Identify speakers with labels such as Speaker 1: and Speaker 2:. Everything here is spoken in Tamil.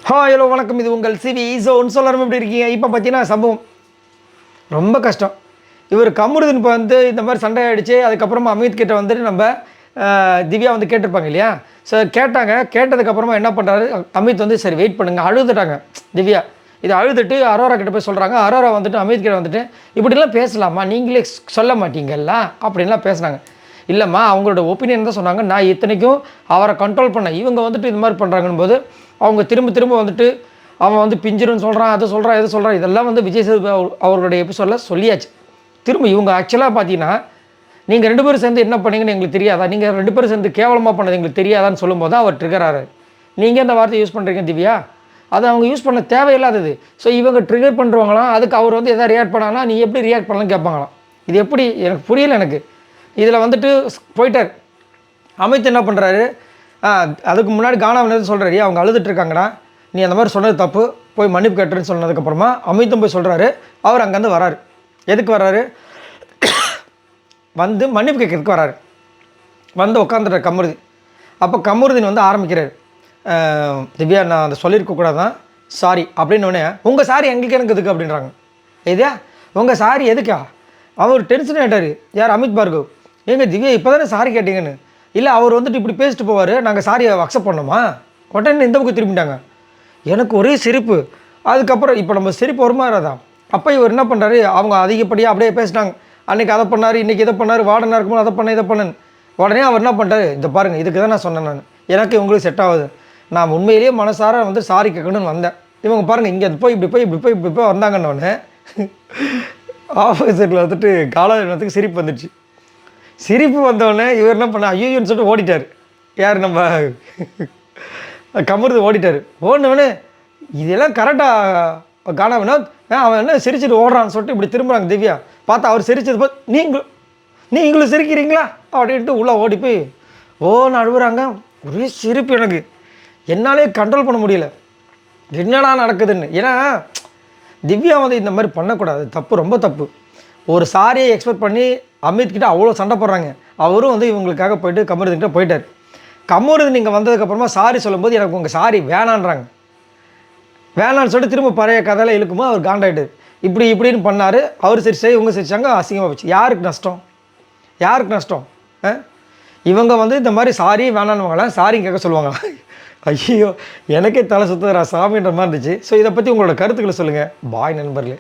Speaker 1: ஹலோ வணக்கம். இது உங்கள் சிவி ஸோன்னு சொல்லணும். எப்படி இருக்கீங்க? இப்போ பார்த்தீங்கன்னா சம்பவம் ரொம்ப கஷ்டம். இவர் கமருதீன் இப்போ வந்து இந்த மாதிரி சண்டை ஆகிடுச்சு. அதுக்கப்புறமா அமித் கிட்ட வந்துட்டு நம்ம திவ்யா வந்து கேட்டிருப்பாங்க இல்லையா? ஸோ கேட்டாங்க. கேட்டதுக்கப்புறமா என்ன பண்ணுறாரு அமித் வந்து சரி வெயிட் பண்ணுங்கள், அழுதுட்டாங்க திவ்யா. இதை அழுதுட்டு அரோரா கிட்ட போய் சொல்கிறாங்க. அரோரா வந்துட்டு அமித் கிட்ட வந்துட்டு இப்படிலாம் பேசலாமா, நீங்களே சொல்ல மாட்டீங்கல்ல அப்படின்லாம் பேசுனாங்க. இல்லைம்மா, அவங்களோட ஒப்பீனியன் தான் சொன்னாங்க. நான் இத்தனைக்கும் அவரை கண்ட்ரோல் பண்ணேன். இவங்க வந்துட்டு இது மாதிரி பண்ணுறாங்கன்னு போது அவங்க திரும்ப வந்துட்டு அவன் வந்து பிஞ்சிருன்னு சொல்கிறான், அதை சொல்கிறான், எது சொல்கிறான், இதெல்லாம் வந்து விஜய் சேதுபதி அவர்களுடைய எபிசோடில் சொல்லியாச்சு. திரும்ப இவங்க ஆக்சுவலாக பார்த்தீங்கன்னா நீங்கள் 2 பேரும் சேர்ந்து என்ன பண்ணீங்கன்னு எங்களுக்கு தெரியாதா, நீங்கள் 2 பேரும் சேர்ந்து கேவலமாக பண்ணது எங்களுக்கு தெரியாதான்னு சொல்லும்போது தான் அவர் ட்ரிகர் ஆகிறார். நீங்கள் இந்த வார்த்தை யூஸ் பண்ணுறீங்க திவ்யா, அது அவங்க யூஸ் பண்ண தேவையில்லாதது. ஸோ இவங்க ட்ரிகர் பண்ணுறவங்களாம் அதுக்கு அவர் வந்து எதாவது ரியாக்ட் பண்ணாங்கன்னா நீ எப்படி ரியாக்ட் பண்ணலாம்னு கேட்பாங்களாம். இது எப்படி எனக்கு புரியலை. எனக்கு இதில் வந்துட்டு போயிட்டார். அமித் என்ன பண்ணுறாரு, அதுக்கு முன்னாடி கானாவினது சொல்கிறாரு, அவங்க அழுதுட்டுருக்காங்கடா, நீ அந்த மாதிரி சொன்னது தப்பு, போய் மன்னிப்பு கேட்டுருன்னு சொன்னதுக்கப்புறமா அமித்தும் போய் சொல்கிறாரு. அவர் அங்கேருந்து வராரு. எதுக்கு வர்றாரு, வந்து மன்னிப்பு கேட்கறதுக்கு வராரு. வந்து உட்காந்துட்டார் கமருதீன். அப்போ கமருதீன் வந்து ஆரம்பிக்கிறார், திவ்யா நான் அதை சொல்லியிருக்கக்கூடாது தான், சாரி அப்படின்னோடனே உங்கள் சாரி எங்களுக்கு எனக்கு எதுக்கு அப்படின்றாங்க. எதா உங்கள் சாரி எதுக்கா? அவர் டென்ஷன் ஆகிட்டார். யார், அமித் பார்கவ். ஏங்க திவ்யா இப்போ தானே சாரி கேட்டிங்கன்னு. இல்லை அவர் வந்துட்டு இப்படி பேசிட்டு போவார், நாங்கள் சாரியை அக்செப்ட் பண்ணோமா? உடனே இந்த பக்கம் திரும்பிட்டாங்க. எனக்கு ஒரே சிரிப்பு. அதுக்கப்புறம் இப்போ நம்ம சிரிப்பு வருமா தான். அப்போ இவர் என்ன பண்ணுறாரு, அவங்க அதிகப்படியாக அப்படியே பேசினாங்க. அன்றைக்கி அதை பண்ணார், இன்றைக்கி இதை பண்ணார், வார்டனாக இருக்கும்போது அதை பண்ண இதை பண்ணேன். உடனே அவர் என்ன பண்ணுறாரு, இதை பாருங்கள், இதுக்கு தான் நான் சொன்னேன், நான் எனக்கு உங்களுக்கு செட் ஆகுது, நான் உண்மையிலேயே மனசார வந்து சாரி கேட்கணும்னு வந்தேன். இவங்க பாருங்கள் இங்கே போய் இப்படி போய் வந்தாங்கன்னொன்னே ஆப்போசிட்டில் வந்துட்டு காலாவதுக்கு சிரிப்பு வந்துடுச்சு. சிரிப்பு வந்தோடனே இவர் என்ன பண்ண, ஐயோன்னு சொல்லிட்டு ஓடிட்டார். யார், நம்ம கமருதீன் ஓடிட்டார். ஓடினவனே இதெல்லாம் கரெக்டாக காணா வினோத், அவன் என்ன சிரிச்சுட்டு ஓடுறான்னு சொல்லிட்டு இப்படி திரும்புகிறாங்க திவ்யா. பார்த்தா அவர் சிரிச்சது பார்த்து நீங்களும் சிரிக்கிறீங்களா அப்படின்ட்டு உள்ளே ஓடி போய் ஓன்னு அழுகுறாங்க. ஒரே சிரிப்பு. எனக்கு என்னாலே கண்ட்ரோல் பண்ண முடியல, என்னடா நடக்குதுன்னு. ஏன்னா திவ்யா வந்து இந்த மாதிரி பண்ணக்கூடாது, தப்பு, ரொம்ப தப்பு. ஒரு சாரியை எக்ஸ்பெக்ட் பண்ணி அமித் கிட்ட அவ்வளோ சண்டை போடுறாங்க. அவரும் வந்து இவங்களுக்காக போயிட்டு கமருதீன்கிட்ட போயிட்டார். கமருதீன் நீங்கள் வந்ததுக்கப்புறமா சாரி சொல்லும்போது எனக்கு உங்கள் சாரி வேணான்றாங்க. வேணான்னு சொல்லிட்டு திரும்ப பழைய கதையில் இழுக்கும்போது அவர் காண்டாயிட்டார். இப்படின்னு பண்ணார். அவர் சிரிச்சா, இவங்க சிரிச்சாங்க, அசிங்கமாக போச்சு. யாருக்கு நஷ்டம்? யாருக்கு நஷ்டம்? இவங்க வந்து இந்த மாதிரி சாரி வேணான்னு சாரி கேட்க சொல்லுவாங்களா? ஐயோ, எனக்கே தலை சுற்றுறா சாமின்ற மாதிரி இருந்துச்சு. ஸோ இதை பற்றி உங்களோட கருத்துக்களை சொல்லுங்கள். பாய் நண்பர்களே.